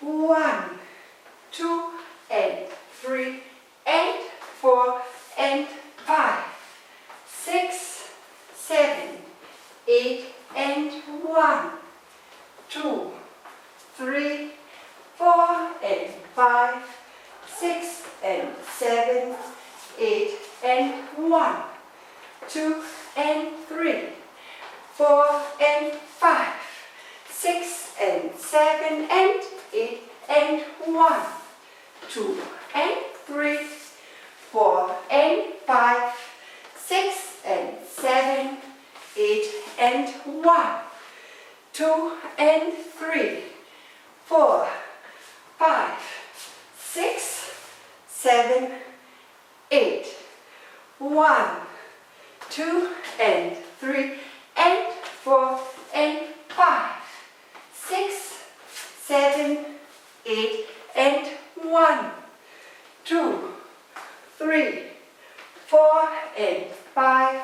1, 2 and 3 and 4 and 5, 6, 7, 8 and 1, 2, 3, 4 and 5, 6 and 7, 8 and 1, 2 and 3, 4 and 5, 6 and 7 and 8 and 1, 2 and 3, 4 and 5, 6 and 7, 8 and 1, 2 and 3, 4, 5, 6, 7, 8, 1, 2 and 3 and 4 and 5, 6, 7, 8 and 1, 2, 3, 4 and 5,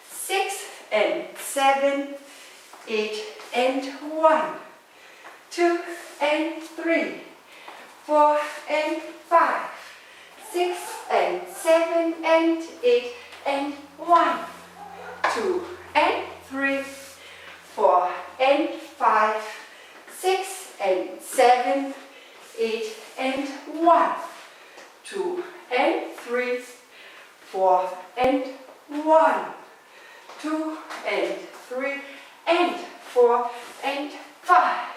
6 and 7, 8 and 1, 2 and 3, 4 and 5, 6 and 7 and 8 and 1, 2 and 3, 4 and 5, 6 and 7, 8 and 1, 2 and 3, 4 and 1, 2 and 3 and 4 and 5,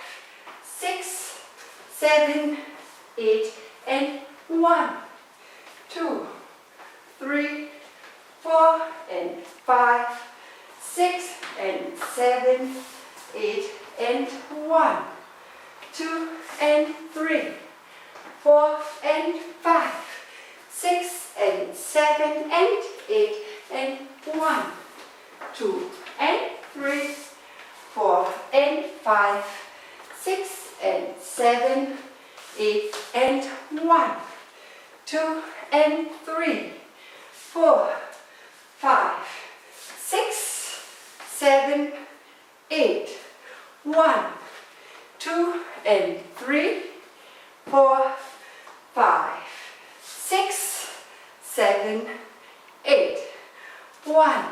6, 7, 8 and 1, 2, 3, 4 and 5, 6 and 7, 8 and 1, 2 and 3, 4 and 5, 6 and 7 and 8 and 1, 2 and 3, 4 and 5, 6 and 7, 8 and 1, 2 and 3, 4, 5, 6, 7, 8, 1, 2 and 3, 4, 5, 6, 7, 8, 1,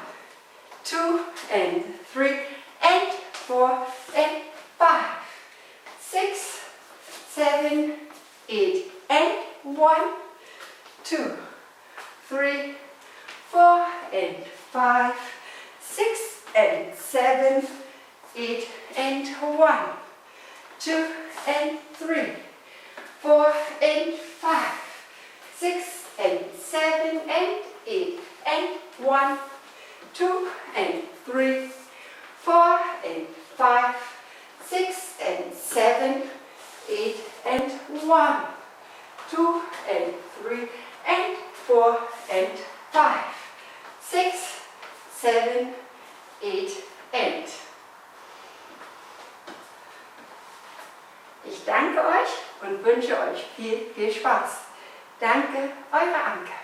2 and 3 and 4 and 5, 6, 7, 8 and 1, 2, 3, 4 and 5, 6 and 7, 8 and 1, 2 and 3, 4 and 5, 6 and 7 and 8 and 1, 2 and 3, 4 and 5, 6 and 7, 8 and 1, 2 and 3 and 4 and 5, 6, 7, 8 and. Ich danke euch und wünsche euch viel Spaß. Danke, eure Anke.